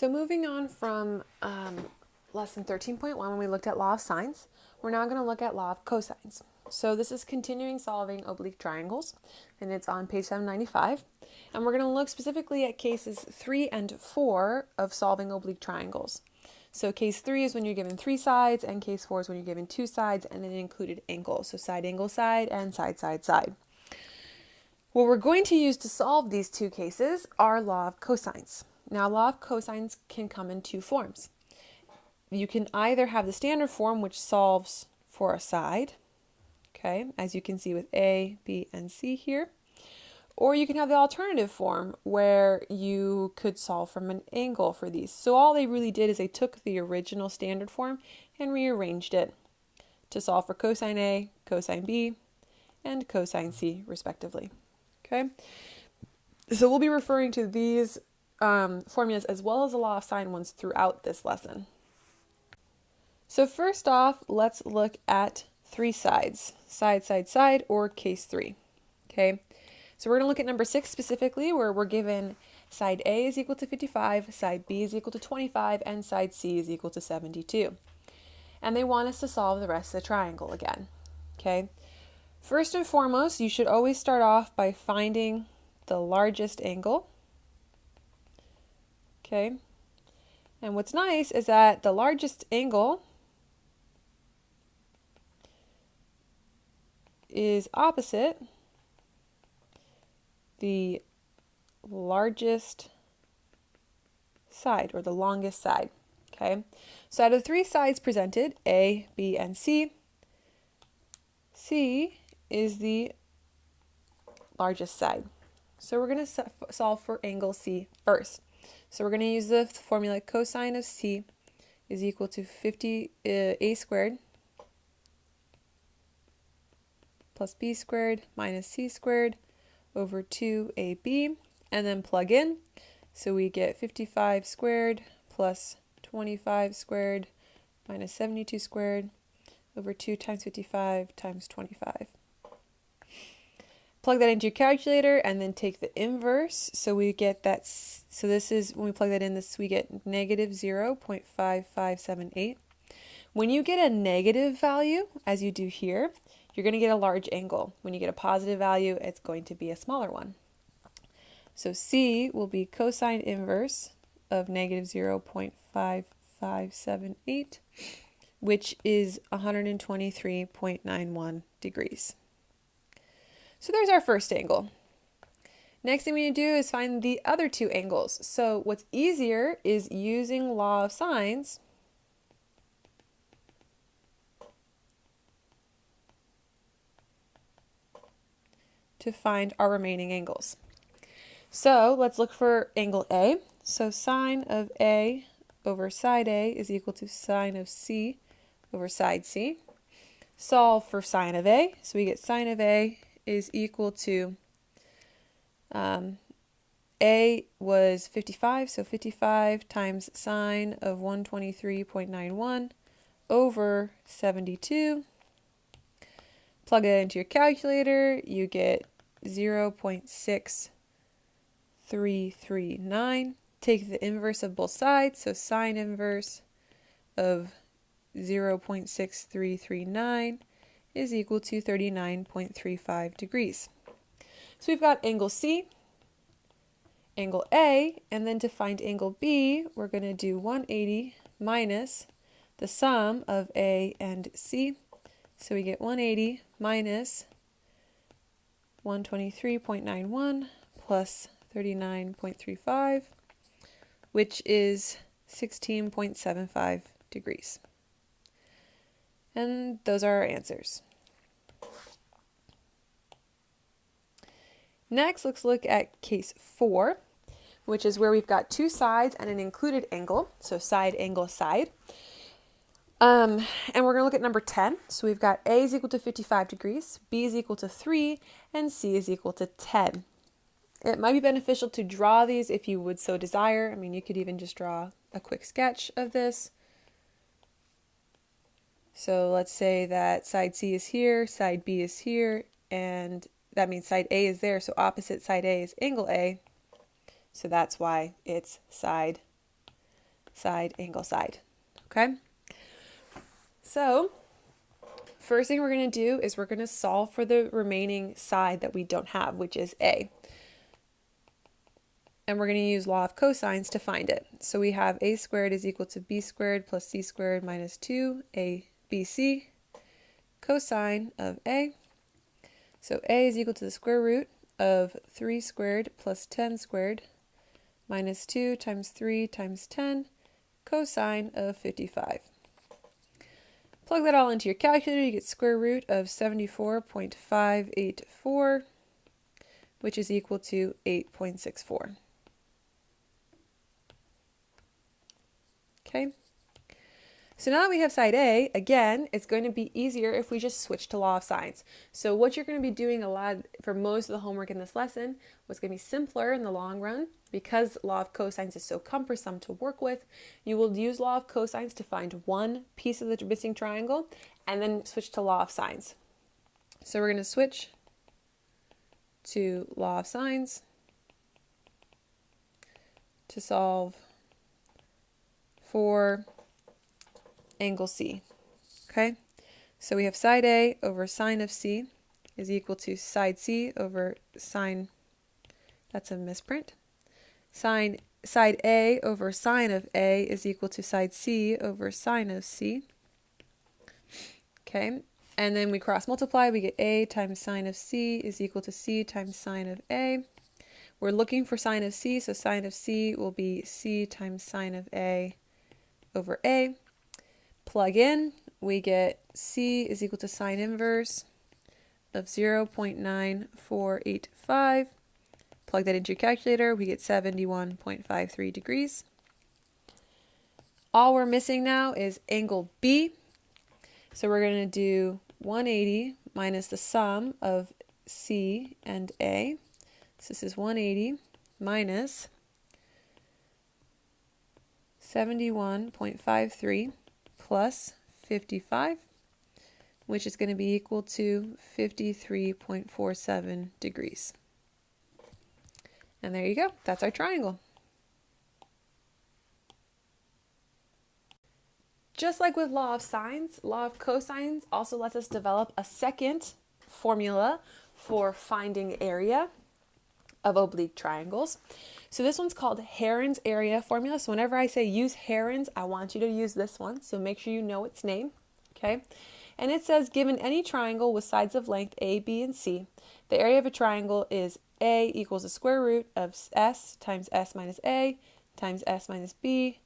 So moving on from lesson 13.1 when we looked at law of sines, we're now going to look at law of cosines. So this is continuing solving oblique triangles, and it's on page 795. And we're going to look specifically at cases 3 and 4 of solving oblique triangles. So case 3 is when you're given 3 sides, and case 4 is when you're given 2 sides and an included angle. So side, angle, side, and side, side, side. What we're going to use to solve these two cases are law of cosines. Now, law of cosines can come in two forms. You can either have the standard form, which solves for a side, okay, as you can see with A, B, and C here, or you can have the alternative form where you could solve from an angle for these. So all they really did is they took the original standard form and rearranged it to solve for cosine A, cosine B, and cosine C, respectively. Okay, so we'll be referring to these formulas as well as the law of sine ones throughout this lesson. So first off, let's look at 3 sides, side, side, side, or case 3. Okay, so we're going to look at number 6 specifically, where we're given side A is equal to 55, side B is equal to 25, and side C is equal to 72. And they want us to solve the rest of the triangle again. Okay, first and foremost, you should always start off by finding the largest angle. Okay, and what's nice is that the largest angle is opposite the largest side, or the longest side. Okay, so out of 3 sides presented, A, B, and C, C is the largest side. So we're going to solve for angle C first. So we're going to use the formula cosine of C is equal to 50 A squared plus B squared minus C squared over 2AB, and then plug in. So we get 55 squared plus 25 squared minus 72 squared over 2 times 55 times 25. Plug that into your calculator and then take the inverse. So we get that, so this is, when we plug that in, we get negative 0.5578. When you get a negative value, as you do here, you're going to get a large angle. When you get a positive value, it's going to be a smaller one. So C will be cosine inverse of negative 0.5578, which is 123.91 degrees. So there's our first angle. Next thing we need to do is find the other 2 angles. So what's easier is using law of sines to find our remaining angles. So let's look for angle A. So sine of A over side A is equal to sine of C over side C. Solve for sine of A. So we get sine of A is equal to, A was 55, so 55 times sine of 123.91 over 72. Plug it into your calculator, you get 0.6339. Take the inverse of both sides, so sine inverse of 0.6339 is equal to 39.35 degrees. So we've got angle C, angle A, and then to find angle B, we're going to do 180 minus the sum of A and C. So we get 180 minus 123.91 plus 39.35, which is 16.75 degrees. And those are our answers. Next, let's look at case 4, which is where we've got 2 sides and an included angle. So side, angle, side. And we're going to look at number 10. So we've got A is equal to 55 degrees, B is equal to 3, and C is equal to 10. It might be beneficial to draw these if you would so desire. I mean, you could even just draw a quick sketch of this. So let's say that side C is here, side B is here, and that means side A is there. So opposite side A is angle A. So that's why it's side side, angle, side. Okay? So, first thing we're going to do is we're going to solve for the remaining side that we don't have, which is A. And we're going to use law of cosines to find it. So we have a squared is equal to b squared plus c squared minus 2abc cosine of a. So a is equal to the square root of 3 squared plus 10 squared minus 2 times 3 times 10 cosine of 55. Plug that all into your calculator, you get square root of 74.584, which is equal to 8.64. Okay, so now that we have side A, again, it's going to be easier if we just switch to law of sines. So what you're going to be doing a lot for most of the homework in this lesson was going to be simpler in the long run. Because law of cosines is so cumbersome to work with, you will use law of cosines to find one piece of the missing triangle and then switch to law of sines. So we're going to switch to law of sines to solve for angle C. Okay, so we have side A over sine of C is equal to side C over sine, that's a misprint. Side A over sine of A is equal to side C over sine of C. Okay, and then we cross multiply, we get A times sine of C is equal to C times sine of A. We're looking for sine of C, so sine of C will be C times sine of A over A. Plug in, we get C is equal to sine inverse of 0.9485. Plug that into your calculator, we get 71.53 degrees. All we're missing now is angle B. So we're going to do 180 minus the sum of C and A. So this is 180 minus 71.53 plus 55, which is going to be equal to 53.47 degrees. And there you go. That's our triangle. Just like with law of sines, law of cosines also lets us develop a second formula for finding area of oblique triangles. So this one's called Heron's area formula. So whenever I say use Heron's, I want you to use this one. So make sure you know its name. Okay. And it says, given any triangle with sides of length A, B, and C, the area of a triangle is A equals the square root of S times S minus A times S minus B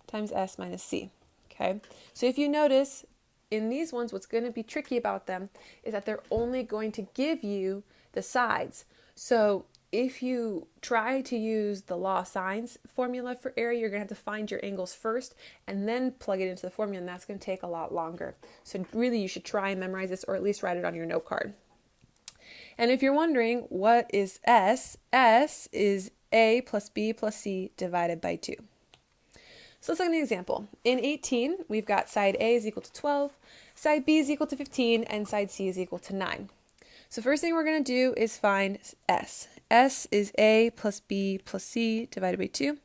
times S minus C. Okay. So if you notice in these ones, what's going to be tricky about them is that they're only going to give you the sides. So if you try to use the law of sines formula for area, you're going to have to find your angles first and then plug it into the formula, and that's going to take a lot longer. So really, you should try and memorize this, or at least write it on your note card. And if you're wondering, what is S? S is A plus B plus C divided by 2. So let's look at an example. In 18, we've got side A is equal to 12, side B is equal to 15, and side C is equal to 9. So first thing we're going to do is find S. S is A plus B plus C divided by 2.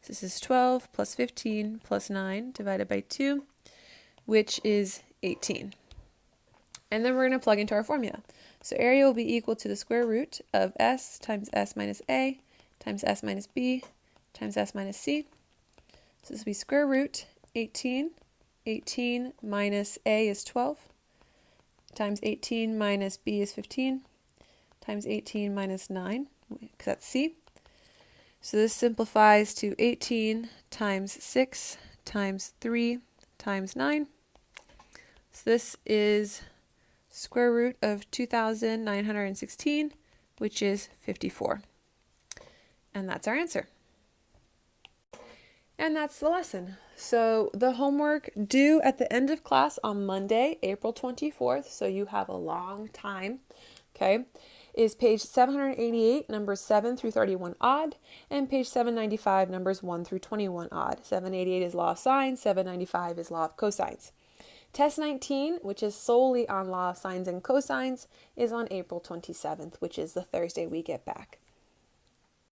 So this is 12 plus 15 plus 9 divided by 2, which is 18. And then we're going to plug into our formula. So area will be equal to the square root of S times S minus A times S minus B times S minus C. So this will be square root 18. 18 minus A is 12 times 18 minus B is 15 times 18 minus 9, because that's C. So this simplifies to 18 times 6 times 3 times 9. So this is square root of 2,916, which is 54. And that's our answer. And that's the lesson. So the homework due at the end of class on Monday, April 24th, so you have a long time, okay, is page 788, numbers 7 through 31 odd, and page 795, numbers 1 through 21 odd. 788 is law of sines, 795 is law of cosines. Test 19, which is solely on law of sines and cosines, is on April 27th, which is the Thursday we get back.